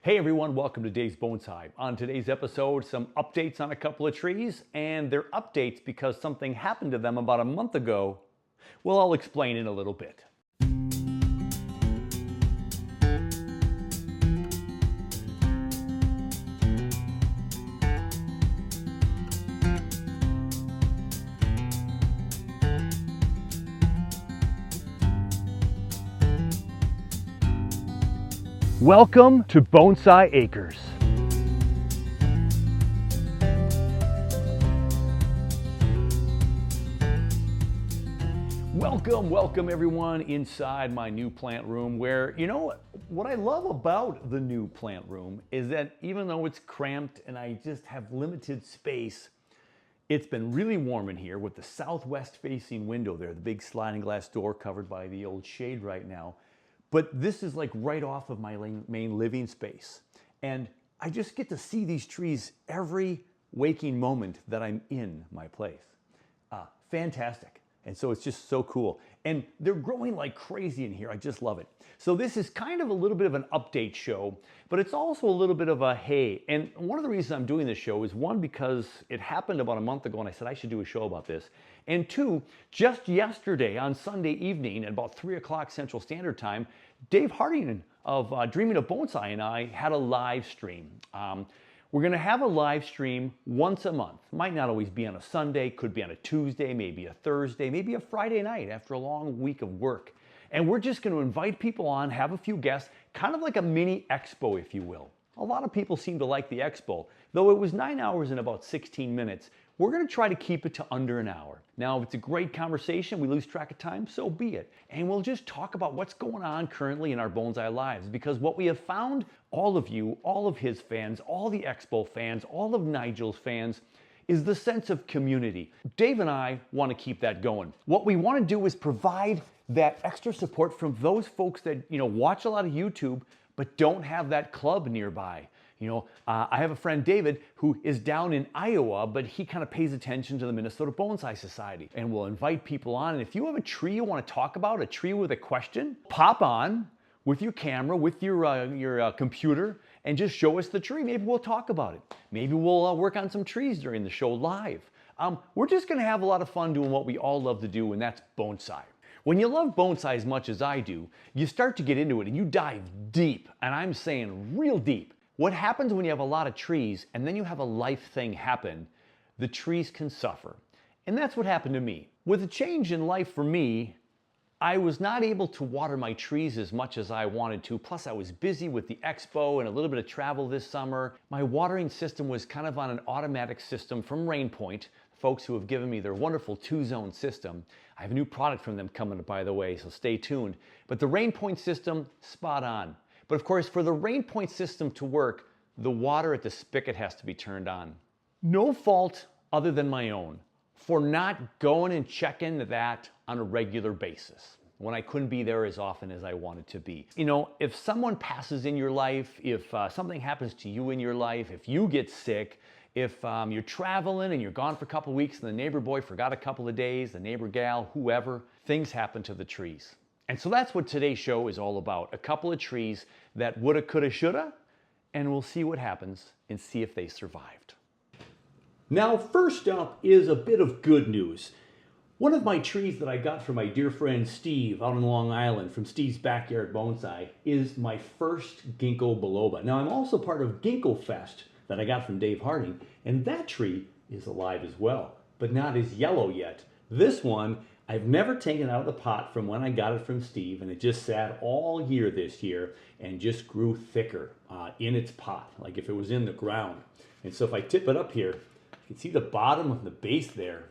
Hey everyone, welcome to Dave's Bonsai. On today's episode, some updates on a couple of trees, and they're updates because something happened to them about a month ago. Well, I'll explain in a little bit. Welcome to Bonsai Acres. Welcome everyone inside my new plant room where, what I love about the new plant room is that even though it's cramped and I just have limited space, it's been really warm in here with the southwest facing window there, the big sliding glass door covered by the old shade right now. But this is like right off of my main living space. And I just get to see these trees every waking moment that I'm in my place. Fantastic. And so it's just so cool. And they're growing like crazy in here. I just love it. So this is kind of a little bit of an update show, but it's also a little bit of a hey. And one of the reasons I'm doing this show is one, because it happened about a month ago and I said I should do a show about this. And two, just yesterday on Sunday evening at about 3 o'clock Central Standard Time, Dave Harding of Dreaming of Bonsai and I had a live stream. We're going to have a live stream once a month. Might not always be on a Sunday, could be on a Tuesday, maybe a Thursday, maybe a Friday night after a long week of work. And we're just going to invite people on, have a few guests, kind of like a mini expo, if you will. A lot of people seem to like the expo. Though it was 9 hours and about 16 minutes, we're going to try to keep it to under an hour. Now, if it's a great conversation, we lose track of time, so be it. And we'll just talk about what's going on currently in our bonsai lives, because what we have found, all of you, all of his fans, all the expo fans, all of Nigel's fans, is the sense of community. Dave and I want to keep that going. What we want to do is provide that extra support from those folks that, watch a lot of YouTube, but don't have that club nearby. I have a friend, David, who is down in Iowa, but he kind of pays attention to the Minnesota Bonsai Society. And we'll invite people on. And if you have a tree you want to talk about, a tree with a question, pop on with your camera, with your computer, and just show us the tree. Maybe we'll talk about it. Maybe we'll work on some trees during the show live. We're just going to have a lot of fun doing what we all love to do, and that's bonsai. When you love bonsai as much as I do, you start to get into it and you dive deep, and I'm saying real deep. What happens when you have a lot of trees and then you have a life thing happen, the trees can suffer. And that's what happened to me. With a change in life for me, I was not able to water my trees as much as I wanted to. Plus I was busy with the expo and a little bit of travel this summer. My watering system was kind of on an automatic system from Rainpoint, folks who have given me their wonderful 2-zone system. I have a new product from them coming, by the way, so stay tuned. But the Rainpoint system, spot on. But of course, for the Rainpoint system to work, the water at the spigot has to be turned on. No fault other than my own for not going and checking that on a regular basis when I couldn't be there as often as I wanted to be. If someone passes in your life, if something happens to you in your life, if you get sick, if you're traveling and you're gone for a couple of weeks and the neighbor boy forgot a couple of days, the neighbor gal, whoever, things happen to the trees. And so that's what today's show is all about. A couple of trees that woulda, coulda, shoulda, and we'll see what happens and see if they survived. Now, first up is a bit of good news. One of my trees that I got from my dear friend Steve out on Long Island from Steve's Backyard Bonsai is my first Ginkgo biloba. Now, I'm also part of Ginkgo Fest that I got from Dave Harding, and that tree is alive as well, but not as yellow yet. This one, I've never taken it out of the pot from when I got it from Steve, and it just sat all year this year and just grew thicker in its pot, like if it was in the ground. And so if I tip it up here, you can see the bottom of the base there.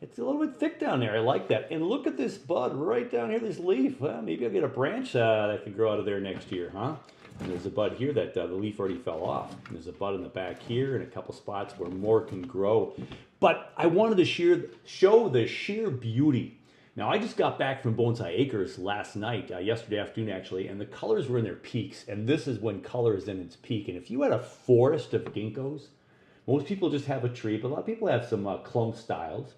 It's a little bit thick down there. I like that. And look at this bud right down here, this leaf. Well, maybe I'll get a branch that can grow out of there next year, huh? And there's a bud here that the leaf already fell off. And there's a bud in the back here and a couple spots where more can grow. But I wanted to show the sheer beauty. Now, I just got back from Bonsai Acres last night, yesterday afternoon actually, and the colors were in their peaks. And this is when color is in its peak. And if you had a forest of ginkgos, most people just have a tree, but a lot of people have some clump styles.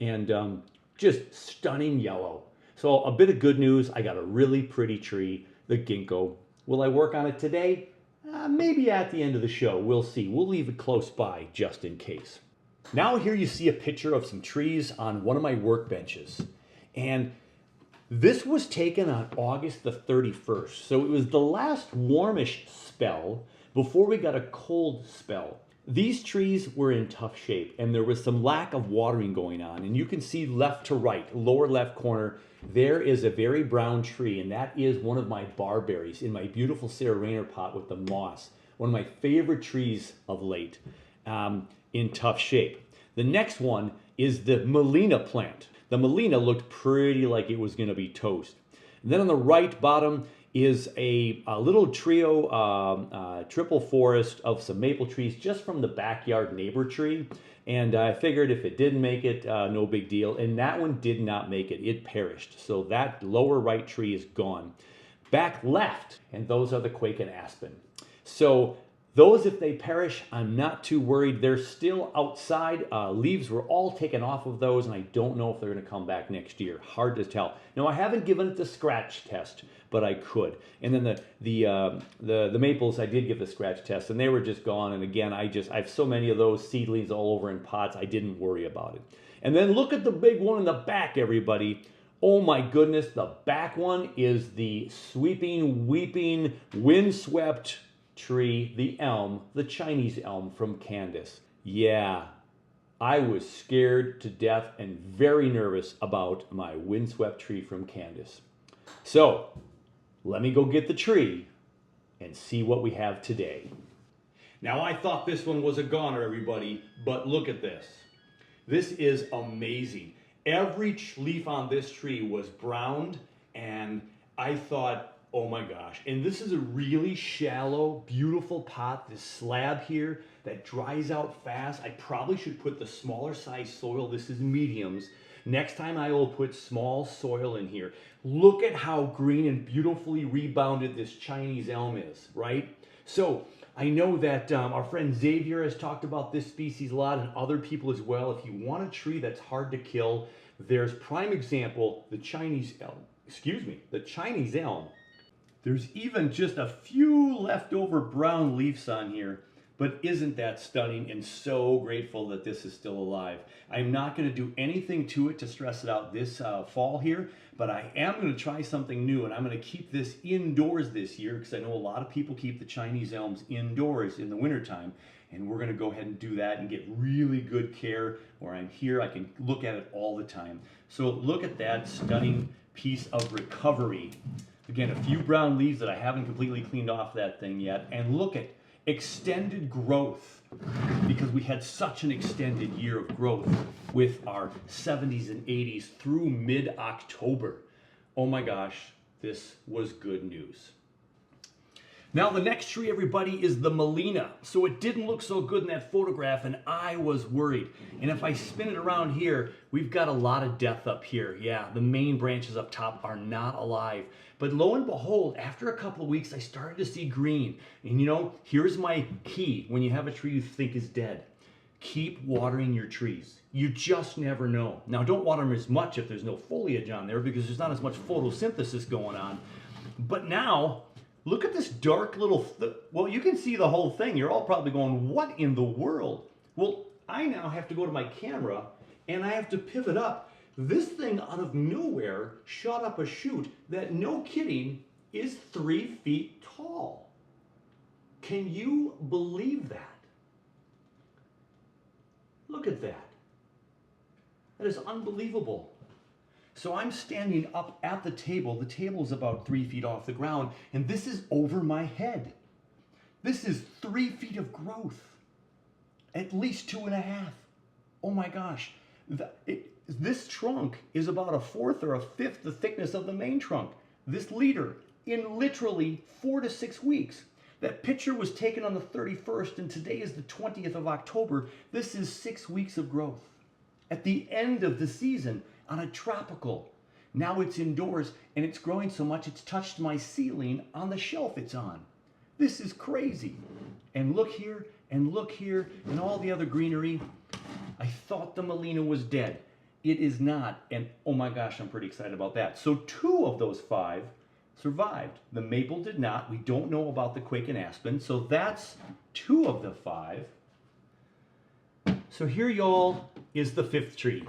And just stunning yellow. So a bit of good news, I got a really pretty tree, the ginkgo. Will I work on it today? Maybe at the end of the show, we'll see. We'll leave it close by just in case. Now here you see a picture of some trees on one of my workbenches. And this was taken on August the 31st. So it was the last warmish spell before we got a cold spell. These trees were in tough shape and there was some lack of watering going on. And you can see left to right, lower left corner, there is a very brown tree, and that is one of my barberries in my beautiful Sarah Rayner pot with the moss. One of my favorite trees of late, in tough shape. The next one is the Molina plant. The Molina looked pretty like it was gonna be toast. And then on the right bottom is a little trio, triple forest of some maple trees just from the backyard neighbor tree. And I figured if it didn't make it, no big deal. And that one did not make it, it perished. So that lower right tree is gone. Back left, and those are the quake and aspen. So those, if they perish, I'm not too worried. They're still outside. Leaves were all taken off of those, and I don't know if they're gonna come back next year. Hard to tell. Now, I haven't given it the scratch test, but I could. And then the maples, I did give the scratch test, and they were just gone. And again, I have so many of those seedlings all over in pots, I didn't worry about it. And then look at the big one in the back, everybody. Oh my goodness, the back one is the sweeping, weeping, windswept tree, the elm, the Chinese elm from Candace. Yeah, I was scared to death and very nervous about my windswept tree from Candace. So, let me go get the tree and see what we have today. Now, I thought this one was a goner, everybody, but look at this. This is amazing. Every leaf on this tree was browned, and I thought, oh my gosh. And this is a really shallow, beautiful pot, this slab here that dries out fast. I probably should put the smaller size soil. This is mediums. Next time I will put small soil in here. Look at how green and beautifully rebounded this Chinese elm is, right? So I know that our friend Xavier has talked about this species a lot, and other people as well. If you want a tree that's hard to kill, there's prime example, the Chinese elm. The Chinese elm. There's even just a few leftover brown leaves on here, but isn't that stunning, and so grateful that this is still alive. I'm not going to do anything to it to stress it out this fall here, but I am going to try something new, and I'm going to keep this indoors this year because I know a lot of people keep the Chinese elms indoors in the wintertime, and we're going to go ahead and do that and get really good care. Where I'm here, I can look at it all the time. So look at that stunning piece of recovery. Again, a few brown leaves that I haven't completely cleaned off that thing yet, and look at extended growth, because we had such an extended year of growth with our 70s and 80s through mid-October. Oh my gosh, this was good news. Now the next tree, everybody, is the Molina. So it didn't look so good in that photograph, and I was worried. And if I spin it around here, we've got a lot of death up here. Yeah, the main branches up top are not alive. But lo and behold, after a couple of weeks, I started to see green. And you know, here's my key when you have a tree you think is dead. Keep watering your trees. You just never know. Now, don't water them as much if there's no foliage on there, because there's not as much photosynthesis going on. But now, look at this dark little, well, you can see the whole thing. You're all probably going, what in the world? Well, I now have to go to my camera and I have to pivot up. This thing out of nowhere shot up a shoot that, no kidding, is 3 feet tall. Can you believe that? Look at that. That is unbelievable. So I'm standing up at the table. The table is about 3 feet off the ground, and this is over my head. This is 3 feet of growth. At least 2.5. Oh my gosh. This trunk is about 1/4 or 1/5 the thickness of the main trunk. This leader, in literally 4 to 6 weeks. That picture was taken on the 31st, and today is the 20th of October. This is 6 weeks of growth. At the end of the season, on a tropical. Now it's indoors, and it's growing so much it's touched my ceiling on the shelf it's on. This is crazy. And look here, and look here, and all the other greenery. I thought the Molina was dead. It is not, and oh my gosh, I'm pretty excited about that. So 2 of those 5 survived. The maple did not. We don't know about the quake and aspen. So that's 2 of the 5. So here, y'all, is the 5th tree.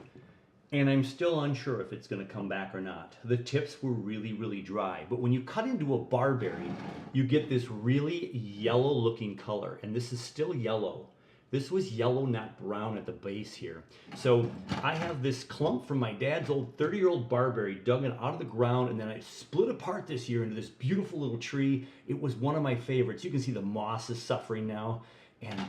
And I'm still unsure if it's going to come back or not. The tips were really, really dry. But when you cut into a barberry, you get this really yellow looking color. And this is still yellow. This was yellow, not brown at the base here. So I have this clump from my dad's old 30-year-old barberry dug it out of the ground, and then I split apart this year into this beautiful little tree. It was one of my favorites. You can see the moss is suffering now. And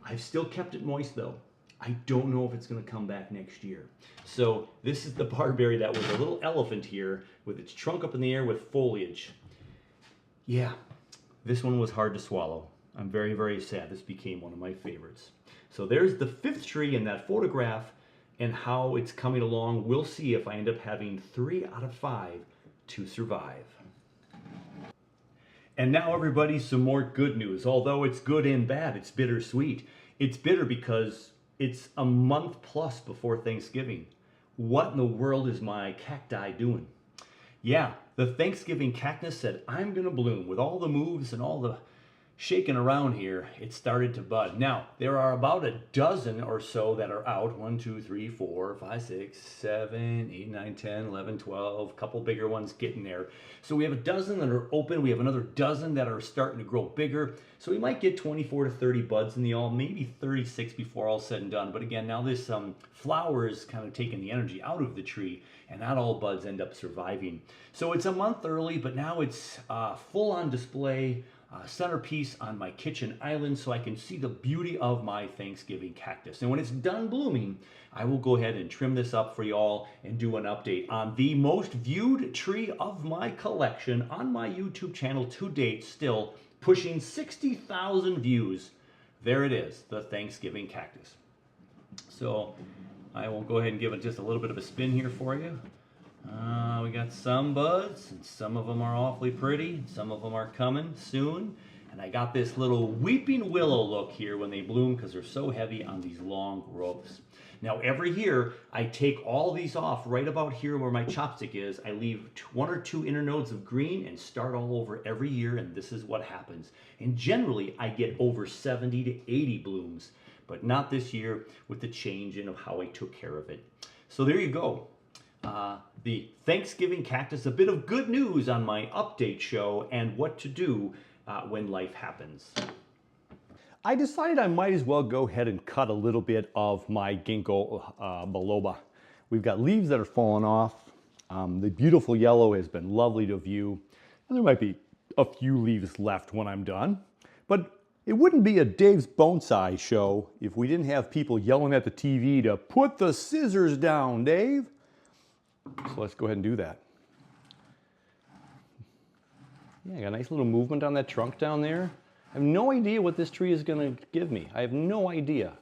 I've still kept it moist though. I don't know if it's going to come back next year. So this is the barberry that was a little elephant here with its trunk up in the air with foliage. Yeah, this one was hard to swallow. I'm very, very sad. This became one of my favorites. So there's the 5th tree in that photograph and how it's coming along. We'll see if I end up having 3 out of 5 to survive. And now, everybody, some more good news. Although it's good and bad, it's bittersweet. It's bitter because it's a month plus before Thanksgiving. What in the world is my cacti doing? Yeah, the Thanksgiving cactus said, I'm gonna bloom. With all the moves and all the shaking around here, it started to bud. Now, there are about a dozen or so that are out. 1, 2, 3, 4, 5, 6, 7, 8, 9, 10, 11, 12, a couple bigger ones getting there. So we have a dozen that are open. We have another dozen that are starting to grow bigger. So we might get 24 to 30 buds in the all, maybe 36 before all said and done. But again, now this flower is kind of taking the energy out of the tree, and not all buds end up surviving. So it's a month early, but now it's full on display. Centerpiece on my kitchen island so I can see the beauty of my Thanksgiving cactus. And when it's done blooming, I will go ahead and trim this up for y'all and do an update on the most viewed tree of my collection on my YouTube channel to date, still pushing 60,000 views. There it is, the Thanksgiving cactus. So I will go ahead and give it just a little bit of a spin here for you. We got some buds, and some of them are awfully pretty. Some of them are coming soon. And I got this little weeping willow look here when they bloom because they're so heavy on these long growths. Now every year I take all these off right about here where my chopstick is. I leave 1 or 2 internodes of green and start all over every year, and this is what happens. And generally I get over 70 to 80 blooms, but not this year with the change in of how I took care of it. So there you go. The Thanksgiving cactus, a bit of good news on my update show and what to do when life happens. I decided I might as well go ahead and cut a little bit of my Ginkgo biloba. We've got leaves that are falling off. The beautiful yellow has been lovely to view. And there might be a few leaves left when I'm done. But it wouldn't be a Dave's Bonsai show if we didn't have people yelling at the TV to put the scissors down, Dave. So let's go ahead and do that. Yeah, I got a nice little movement on that trunk down there. I have no idea what this tree is going to give me. I have no idea.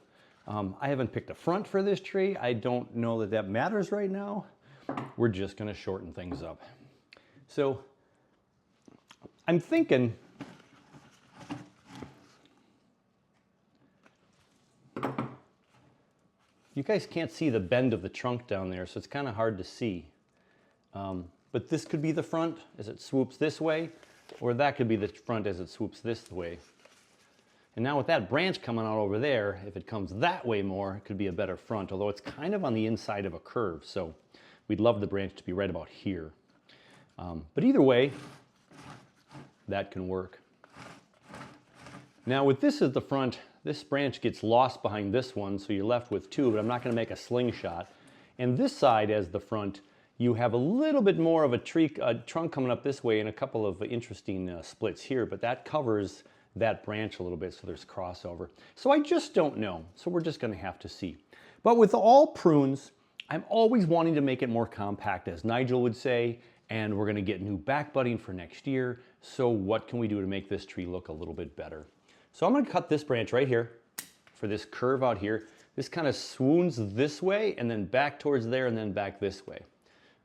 I haven't picked a front for this tree. I don't know that that matters right now. We're just going to shorten things up. So I'm thinking you guys can't see the bend of the trunk down there, so it's kind of hard to see. But this could be the front as it swoops this way, or that could be the front as it swoops this way. And now with that branch coming out over there, if it comes that way more, it could be a better front, although it's kind of on the inside of a curve, so we'd love the branch to be right about here. But either way, that can work. Now with this as the front, this branch gets lost behind this one, so you're left with 2, but I'm not going to make a slingshot. And this side as the front, you have a little bit more of a trunk coming up this way and a couple of interesting splits here, but that covers that branch a little bit, so there's crossover. So I just don't know, so we're just going to have to see. But with all prunes, I'm always wanting to make it more compact, as Nigel would say, and we're going to get new back budding for next year, so what can we do to make this tree look a little bit better? So I'm going to cut this branch right here for this curve out here. This kind of swoons this way and then back towards there and then back this way.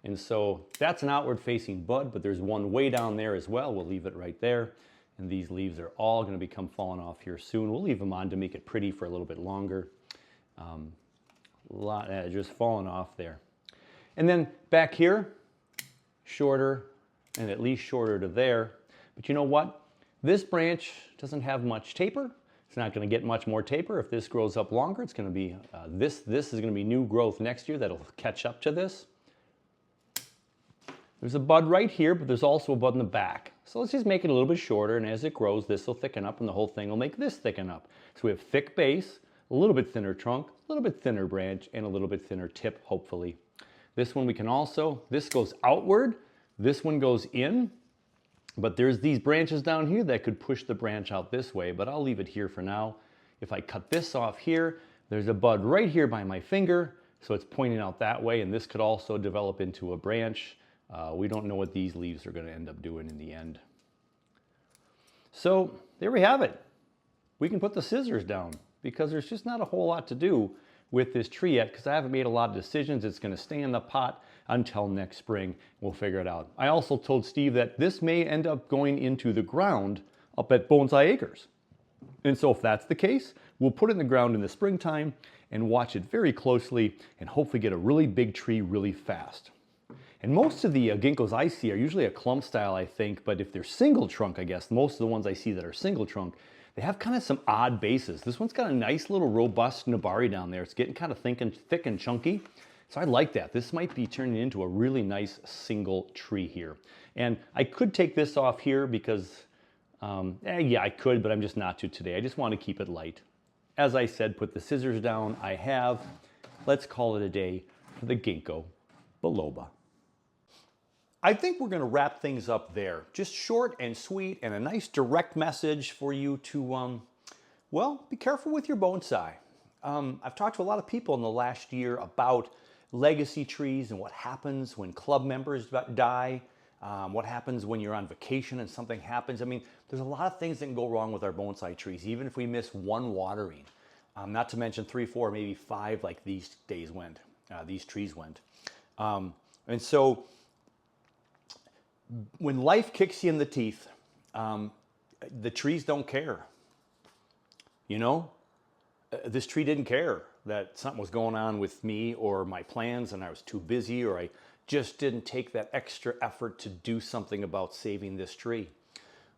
And so that's an outward facing bud, but there's one way down there as well. We'll leave it right there. And these leaves are all going to become falling off here soon. We'll leave them on to make it pretty for a little bit longer. Just falling off there. And then back here, shorter, and at least shorter to there. But you know what? This branch doesn't have much taper. It's not going to get much more taper. If this grows up longer, it's going to be, this is going to be new growth next year that'll catch up to this. There's a bud right here, but there's also a bud in the back. So let's just make it a little bit shorter, and as it grows, this will thicken up, and the whole thing will make this thicken up. So we have thick base, a little bit thinner trunk, a little bit thinner branch, and a little bit thinner tip, hopefully. This one we can also, this goes outward, this one goes in, but there's these branches down here that could push the branch out this way, but I'll leave it here for now. If I cut this off here, there's a bud right here by my finger, so it's pointing out that way, and this could also develop into a branch. We don't know what these leaves are going to end up doing in the end. So there we have it. We can put the scissors down because there's just not a whole lot to do with this tree yet because I haven't made a lot of decisions. It's going to stay in the pot until next spring. We'll figure it out. I also told Steve that this may end up going into the ground up at Bonsai Acres. And so if that's the case, we'll put it in the ground in the springtime and watch it very closely and hopefully get a really big tree really fast. And most of the ginkgos I see are usually a clump style, I think, but if they're single trunk, I guess, most of the ones I see that are single trunk, they have kind of some odd bases. This one's got a nice little robust nabari down there. It's getting kind of thick and chunky. So I like that. This might be turning into a really nice single tree here. And I could take this off here because, yeah, I could, but I'm just not to today. I just want to keep it light. As I said, put the scissors down. I have. Let's call it a day for the Ginkgo biloba. I think we're going to wrap things up there. Just short and sweet and a nice direct message for you to, well, be careful with your bonsai. I've talked to a lot of people in the last year about legacy trees and what happens when club members die, what happens when you're on vacation and something happens. I mean, there's a lot of things that can go wrong with our bonsai trees, even if we miss one watering. Not to mention 3, 4, maybe 5 like these trees went. And so when life kicks you in the teeth, the trees don't care. You know, this tree didn't care that something was going on with me or my plans and I was too busy or I just didn't take that extra effort to do something about saving this tree.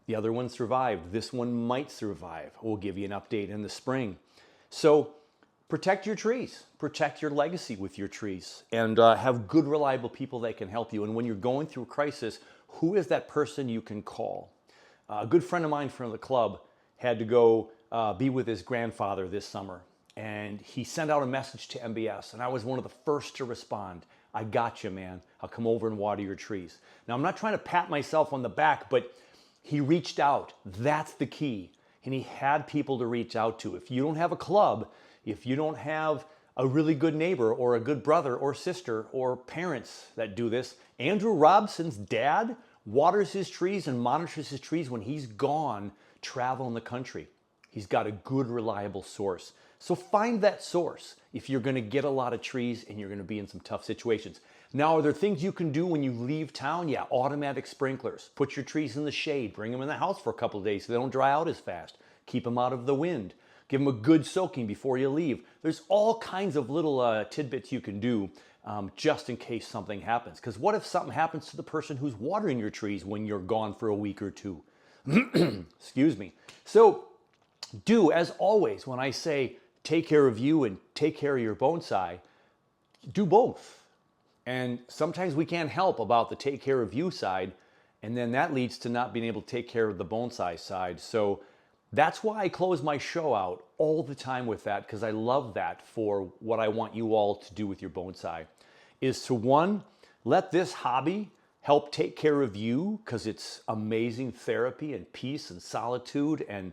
The other one survived. This one might survive. We'll give you an update in the spring. So protect your trees, protect your legacy with your trees, and have good, reliable people that can help you. And when you're going through a crisis, who is that person you can call? A good friend of mine from the club had to go be with his grandfather this summer, and he sent out a message to MBS, and I was one of the first to respond. I got you, man. I'll come over and water your trees. Now, I'm not trying to pat myself on the back, but he reached out. That's the key. And he had people to reach out to. If you don't have a club, if you don't have a really good neighbor or a good brother or sister or parents that do this, Andrew Robson's dad waters his trees and monitors his trees when he's gone traveling the country. He's got a good, reliable source. So find that source if you're going to get a lot of trees and you're going to be in some tough situations. Now, are there things you can do when you leave town? Yeah, automatic sprinklers. Put your trees in the shade. Bring them in the house for a couple of days so they don't dry out as fast. Keep them out of the wind. Give them a good soaking before you leave. There's all kinds of little tidbits you can do just in case something happens. Because what if something happens to the person who's watering your trees when you're gone for a week or two? Excuse me. So do, as always, when I say take care of you and take care of your bonsai, do both. And sometimes we can't help about the take care of you side, and then that leads to not being able to take care of the bonsai side. So that's why I close my show out all the time with that, because I love that for what I want you all to do with your bonsai, is to, one, let this hobby help take care of you, because it's amazing therapy and peace and solitude and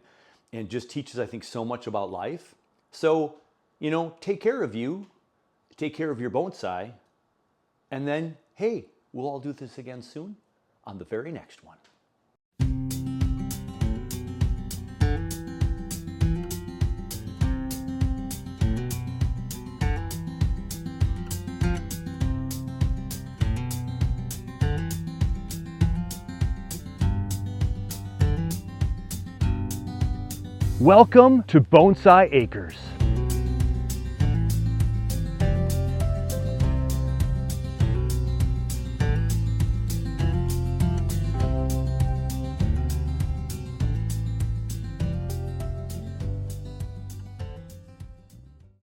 just teaches, I think, so much about life. So, you know, take care of you, take care of your bonsai, and then, hey, we'll all do this again soon on the very next one. Welcome to Bonsai Acres.